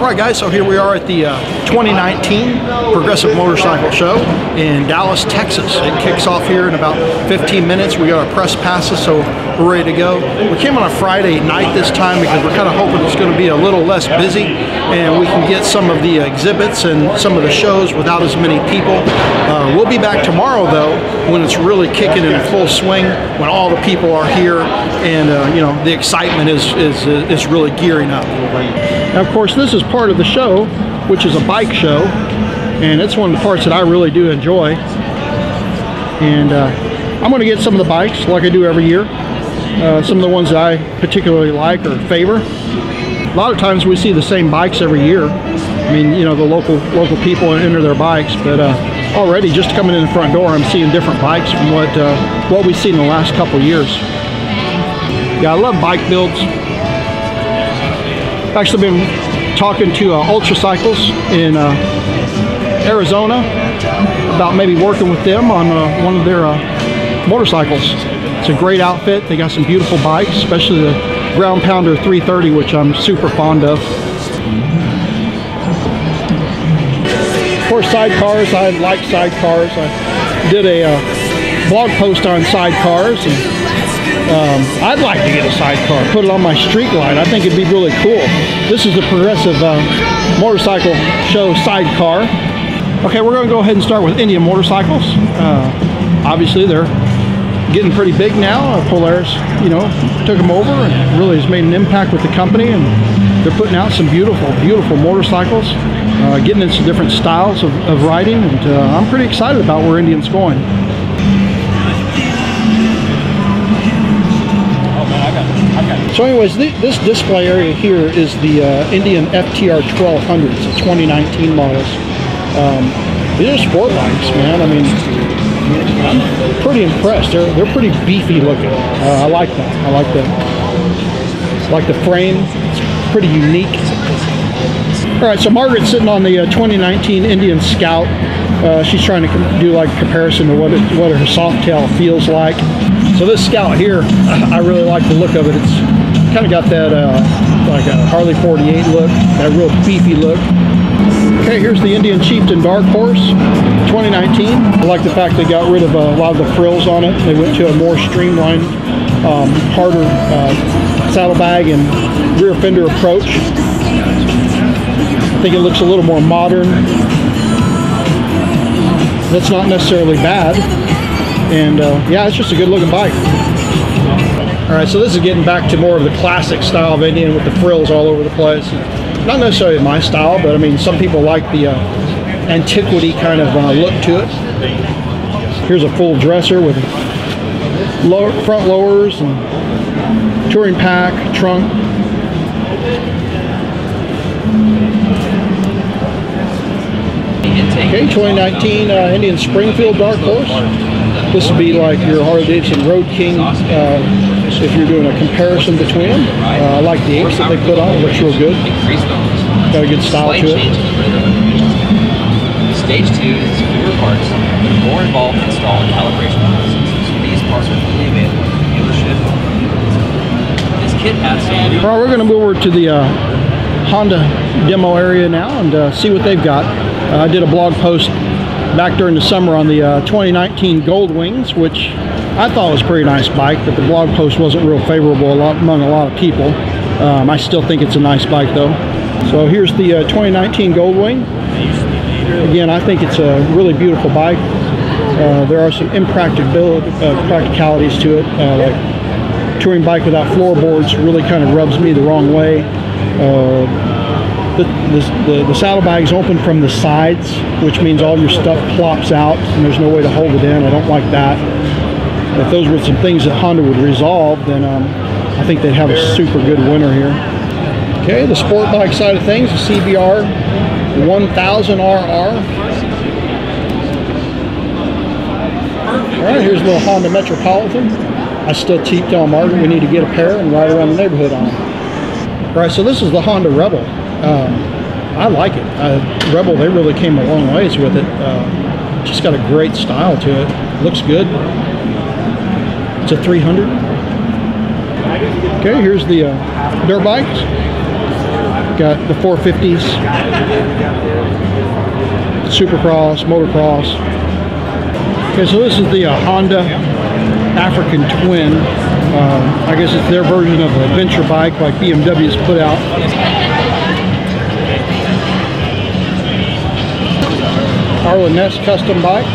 Alright guys, so here we are at the 2019 Progressive Motorcycle Show in Dallas, Texas. It kicks off here in about 15 minutes. We got our press passes, so we're ready to go. We came on a Friday night this time because we're kind of hoping it's going to be a little less busy and we can get some of the exhibits and some of the shows without as many people. We'll be back tomorrow though, when it's really kicking in full swing, when all the people are here and you know, the excitement is really gearing up. Now, of course, this is part of the show, which is a bike show, and it's one of the parts that I really do enjoy. And I'm going to get some of the bikes like I do every year. Some of the ones that I particularly like or favor. A lot of times we see the same bikes every year. I mean, you know, the local people enter their bikes, but already just coming in the front door, I'm seeing different bikes from what we've seen in the last couple years. Yeah, I love bike builds. I've actually been talking to Ultracycles in Arizona about maybe working with them on one of their motorcycles. It's a great outfit. They got some beautiful bikes, especially the Ground Pounder 330, which I'm super fond of. Of course, sidecars. I like sidecars. I did a blog post on sidecars, and I'd like to get a sidecar, put it on my street light. I think it'd be really cool. This is the Progressive Motorcycle Show sidecar. Okay, we're going to go ahead and start with Indian motorcycles. Obviously, they're getting pretty big now. Polaris, you know, took them over and really has made an impact with the company, and they're putting out some beautiful, beautiful motorcycles, getting into different styles of riding, and I'm pretty excited about where Indian's going. So anyways, this display area here is the Indian FTR 1200. It's a 2019 models. These are sport bikes, man. I mean, I'm pretty impressed. They're pretty beefy looking. I like that. I like the frame. It's pretty unique. All right, so Margaret's sitting on the 2019 Indian Scout. She's trying to do like a comparison to what her Softail feels like. So this Scout here, I really like the look of it. It's kind of got that like a Harley 48 look, that real beefy look. Okay, here's the Indian Chieftain Dark Horse 2019. I like the fact they got rid of a lot of the frills on it. They went to a more streamlined, harder saddlebag and rear fender approach. I think it looks a little more modern. That's not necessarily bad. And yeah, it's just a good looking bike. All right, so this is getting back to more of the classic style of Indian with the frills all over the place. Not necessarily my style, but I mean, some people like the antiquity kind of look to it. Here's a full dresser with front lowers and touring pack, trunk. Okay, 2019 Indian Springfield Dark Horse. This would be like your Harley Davidson Road King if you're doing a comparison between them. I like the inks that they put on. It looks real good. Got a good style to it. Stage 2 is fewer parts, but more involved install and calibration process. So these parts are fully available at the dealership. This kit has some... All right, we're going to move over to the Honda demo area now and see what they've got. I did a blog post back during the summer on the 2019 Goldwings, which I thought was a pretty nice bike, but the blog post wasn't real favorable among a lot of people. I still think it's a nice bike though. So here's the 2019 Goldwing. Again, I think it's a really beautiful bike. There are some practicalities to it, like touring bike without floorboards really kind of rubs me the wrong way. The saddlebag's open from the sides, which means all your stuff plops out and there's no way to hold it in. I don't like that. If those were some things that Honda would resolve, then I think they'd have a super good winner here. Okay, the sport bike side of things, the CBR 1000RR. All right, here's a little Honda Metropolitan. I still tell Margaret we need to get a pair and ride around the neighborhood on them. All right, so this is the Honda Rebel. I like it. Rebel, they really came a long ways with it. Just got a great style to it. Looks good. It's a 300. Okay, here's the dirt bikes. Got the 450s, Supercross, Motocross. Okay, so this is the Honda African Twin. I guess it's their version of an adventure bike like BMW's put out. Harley Davidson custom bike.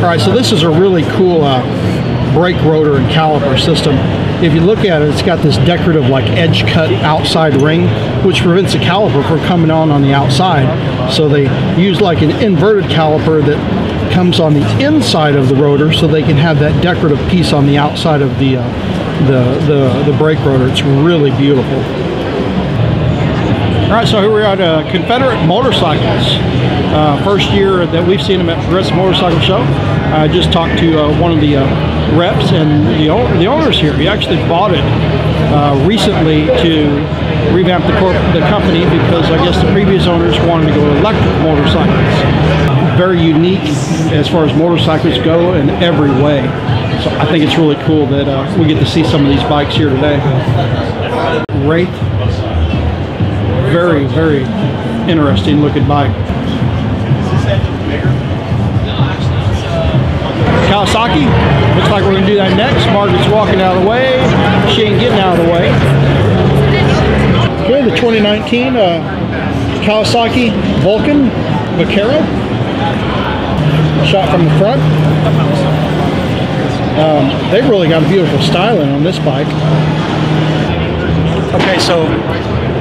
Alright, so this is a really cool brake rotor and caliper system. If you look at it, it's got this decorative like edge cut outside ring, which prevents the caliper from coming on the outside. So they use like an inverted caliper that comes on the inside of the rotor, so they can have that decorative piece on the outside of the brake rotor. It's really beautiful. All right, so here we are at Confederate Motorcycles. First year that we've seen them at Progressive Motorcycle Show. I just talked to one of the reps and the owners here. He actually bought it recently to revamp the company because I guess the previous owners wanted to go to electric motorcycles. Very unique as far as motorcycles go in every way. So I think it's really cool that we get to see some of these bikes here today. Wraith. Very, very interesting looking bike. Kawasaki, looks like we're going to do that next. Margaret's walking out of the way. She ain't getting out of the way. Okay, the 2019 Kawasaki Vulcan Vaquero. Shot from the front. They've really got a beautiful styling on this bike. Okay, so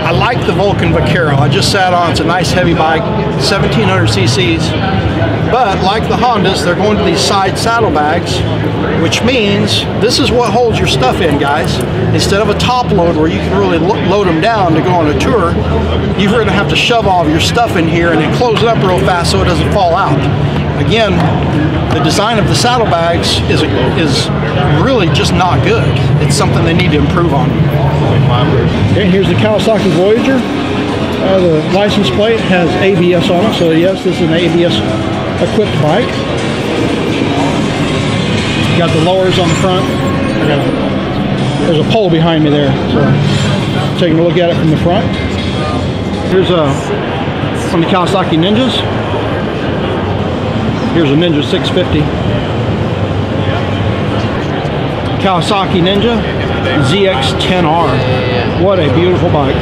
I like the Vulcan Vaquero. I just sat on. It's a nice heavy bike, 1700 cc's. But like the Hondas, they're going to these side saddlebags, which means this is what holds your stuff in, guys. Instead of a top load where you can really load them down to go on a tour, you're going to have to shove all of your stuff in here and then close it up real fast so it doesn't fall out. Again, the design of the saddlebags is really just not good. It's something they need to improve on. Okay, here's the Kawasaki Voyager. The license plate has ABS on it, so yes, this is an ABS equipped bike. Got the lowers on the front. There's a pole behind me there, so taking a look at it from the front. Here's from the Kawasaki Ninjas. Here's a Ninja 650. Kawasaki Ninja ZX-10R. What a beautiful bike.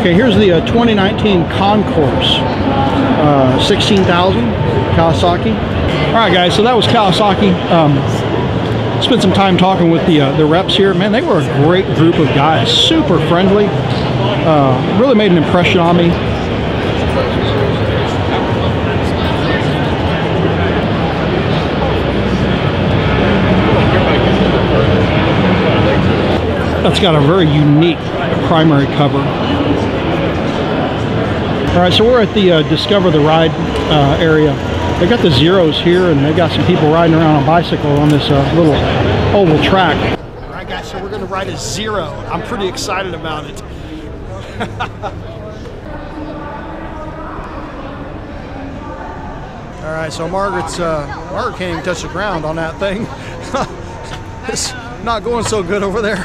Okay, here's the 2019 Concourse. 16,000 Kawasaki. All right, guys, so that was Kawasaki. Spent some time talking with the reps here. Man, they were a great group of guys. Super friendly. Really made an impression on me. That's got a very unique primary cover. All right, so we're at the Discover the Ride area. They got the Zeros here, and they got some people riding around on a bicycle on this little oval track. All right, guys, so we're going to ride a Zero. I'm pretty excited about it. All right, so Margaret can't even touch the ground on that thing. It's not going so good over there.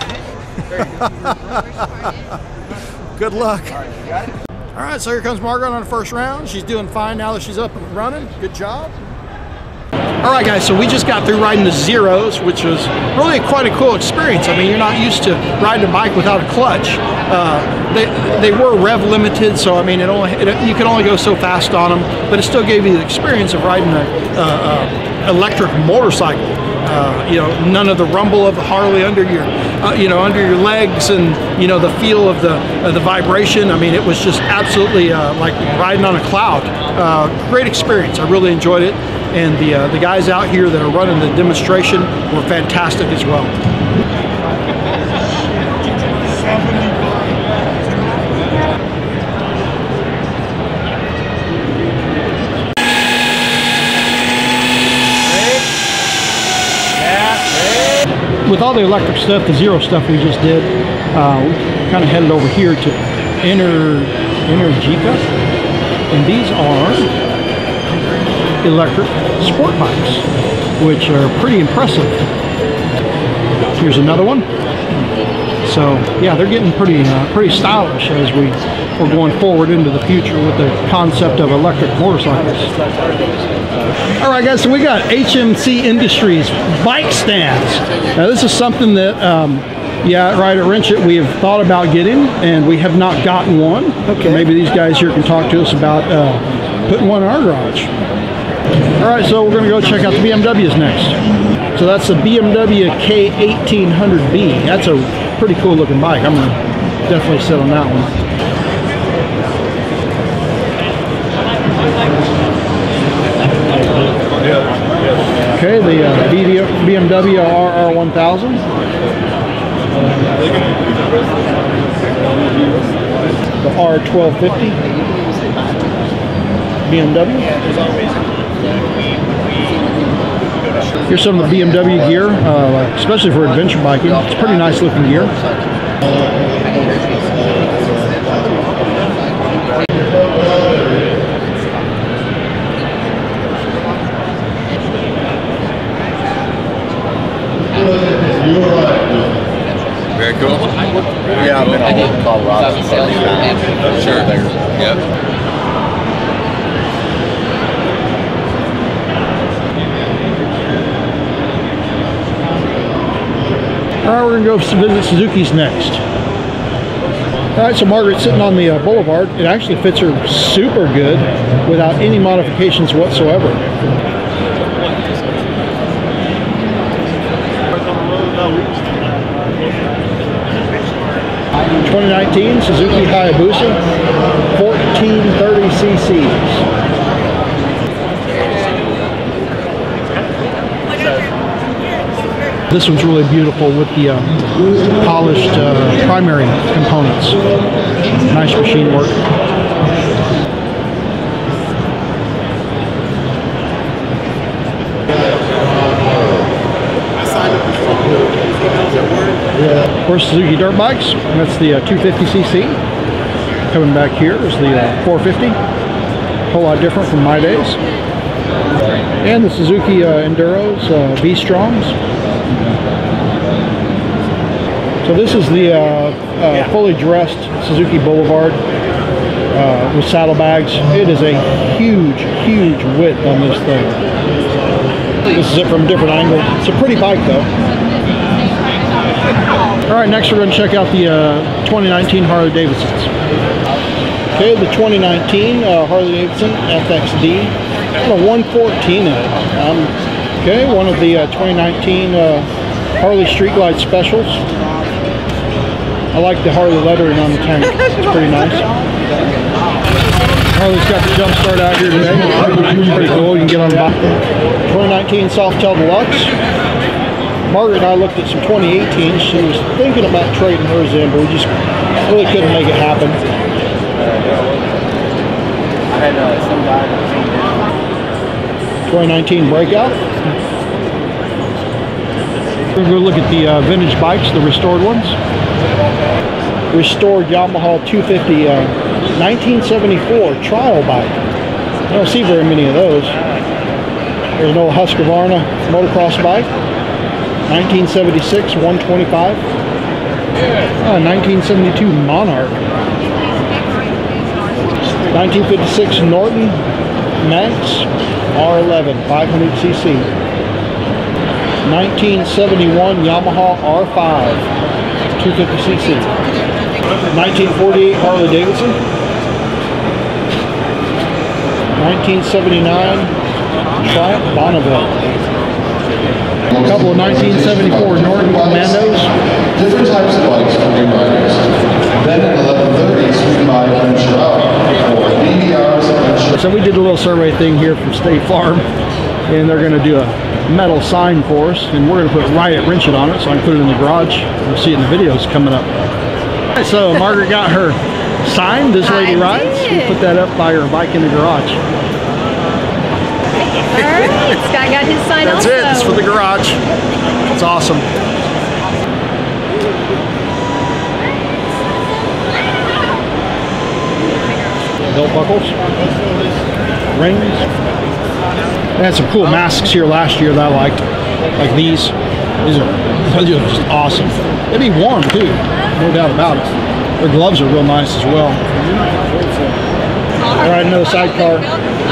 Good luck. All right, so here comes Margaret on the first round. She's doing fine now that she's up and running. Good job. All right, guys, so we just got through riding the Zeros, which was really quite a cool experience. I mean, you're not used to riding a bike without a clutch. They were rev limited, so I mean, you can only go so fast on them, but it still gave you the experience of riding an electric motorcycle. You know, none of the rumble of the Harley under your, under your legs, and the feel of the vibration. I mean, it was just absolutely like riding on a cloud. Great experience. I really enjoyed it, and the guys out here that are running the demonstration were fantastic as well. With all the electric stuff, the Zero stuff we just did, we kind of headed over here to Energica, and these are electric sport bikes, which are pretty impressive. Here's another one. So yeah, they're getting pretty stylish as we're going forward into the future with the concept of electric motorcycles. All right, guys, so we got Hmc Industries Mic Stands. Now this is something that, yeah, right at Wrench It, we have thought about getting, and we have not gotten one. Okay. Maybe these guys here can talk to us about putting one in our garage. All right, so we're going to go check out the BMWs next. So that's the BMW K1800B. That's a pretty cool looking bike. I'm going to definitely sit on that one. Okay, the BMW RR1000. The R1250 BMW. Here's some of the BMW gear, especially for adventure biking. It's pretty nice looking gear. Very cool. Yeah, I've been all over Colorado. Sure. Yep. All right, we're going to go visit Suzuki's next. All right, so Margaret's sitting on the Boulevard. It actually fits her super good without any modifications whatsoever. 2019 Suzuki Hayabusa 1430 cc's. This one's really beautiful with the polished primary components. Nice machine work. Of course, Suzuki dirt bikes. That's the 250cc. Coming back here is the 450. A whole lot different from my days. And the Suzuki Enduros V-Strongs. So this is the fully dressed Suzuki Boulevard with saddlebags. It is a huge, huge width on this thing. This is it from a different angle. It's a pretty bike though. All right, next we're going to check out the 2019 Harley Davidsons. Okay, the 2019 Harley Davidson FXD. Got a 114 in it. Okay, one of the 2019 Harley Street Glide Specials. I like the Harley lettering on the tank. It's pretty nice. Harley's got the jump start out here today. It's pretty cool. You can get on the bike. 2019 Softail Deluxe. Margaret and I looked at some 2018s. She was thinking about trading hers in, but we just really couldn't make it happen. I had some guy that 2019 Breakout. We're going to go look at the vintage bikes, the restored ones. Restored Yamaha 250 1974 trial bike. I don't see very many of those. There's an old Husqvarna motocross bike. 1976 125. 1972 Monarch. 1956 Norton Max R11 500cc. 1971 Yamaha R5 250cc. 1948 Harley Davidson. 1979 Triumph Bonneville. A couple of 1974 Norton Commandos. Different types of bikes for new riders. Then in the 1130s, we can buy Adventure Out for BDRs and So we did a little survey thing here from State Farm, and they're going to do a metal sign for us, and we're going to put right at Wrench It on it, so I can put it in the garage. We'll see it in the videos coming up. All right, so Margaret got her sign, This Lady Rides. We put that up by her bike in the garage. All right, Scott got his sign That's also. it, it's for the garage. It's awesome. Belt buckles, rings, They had some cool masks here last year that I liked, like these. These are just awesome. They'd be warm too, no doubt about it. Their gloves are real nice as well. All right, another sidecar.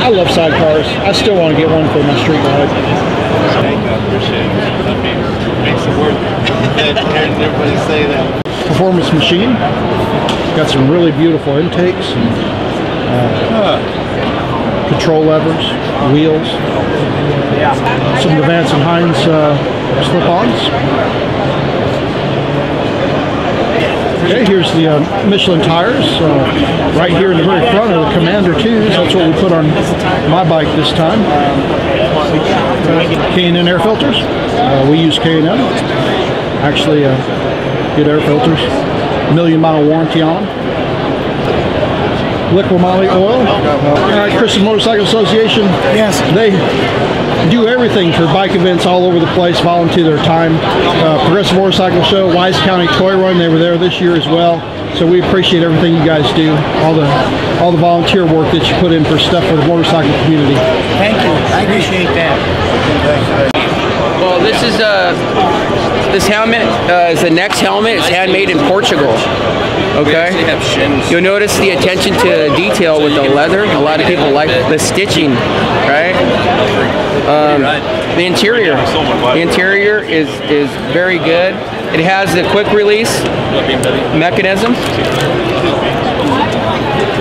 I love sidecars. I still want to get one for my street ride. Makes it worth it. Everybody say that. Performance machine. Got some really beautiful intakes. Control levers, wheels. Some of the Vance and Hines slip-ons. Okay, here's the Michelin tires. Right here in the very front are the Commander 2s. That's what we put on my bike this time. K&N air filters. We use K&N. Actually, good air filters. 1,000,000-mile warranty on them. Liquid moly oil. All right, Christian Motorcycle Association. Yes. They do everything for bike events all over the place, volunteer their time. Progressive Motorcycle Show, Wise County Toy Run, they were there this year as well. So we appreciate everything you guys do, all the volunteer work that you put in for stuff for the motorcycle community. Thank you. I appreciate that. Well, this is this helmet is the next helmet. It's handmade in Portugal. Okay. You'll notice the attention to detail with the leather. A lot of people like the stitching, right? The interior. The interior is very good. It has the quick release mechanism.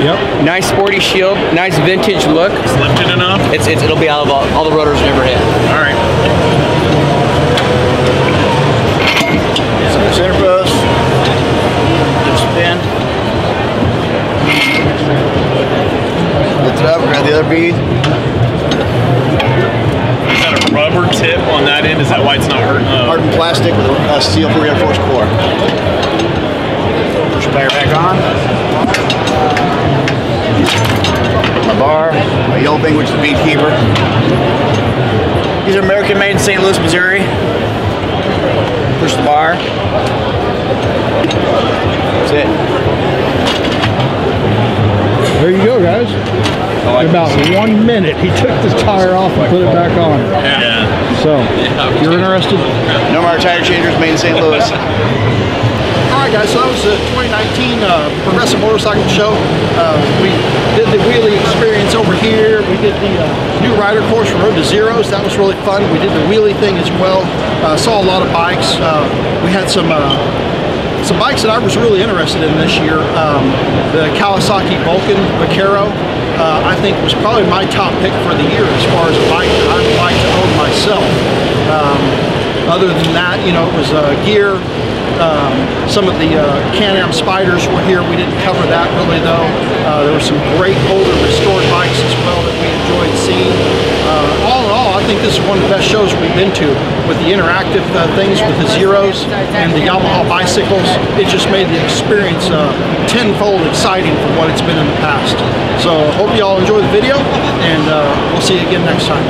Yep. Nice sporty shield. Nice vintage look. It's lifted enough. It'll be out of all the rotors never hit. All right. Center post. Spin. Lift it up, grab the other bead. Is that a rubber tip on that end? Is that why it's not hurting? Hardened plastic with a steel reinforced core. Push the tire back on. My bar, my yellow thing, which is the bead keeper. These are American made in St. Louis, Missouri. Push the bar. That's it. There you go, guys. In about 1 minute, he took the tire off and put it back on. Yeah. So, if you're interested. No more tire changers made in St. Louis. All right, guys. So that was the 2019 Progressive Motorcycle Show. We did the wheelie experience over here. We did the new rider course from Road to Zeros. That was really fun. We did the wheelie thing as well. Saw a lot of bikes. We had some bikes that I was really interested in this year. The Kawasaki Vulcan Vaquero, I think was probably my top pick for the year as far as a bike that I would like to own myself. Other than that, you know, it was gear. Some of the Can-Am Spiders were here. We didn't cover that really though. There were some great older restored bikes as well that we enjoyed seeing. All in all, I think this is one of the best shows we've been to with the interactive things with the Zeros and the Yamaha bicycles. It just made the experience tenfold exciting from what it's been in the past. So hope you all enjoy the video, and we'll see you again next time.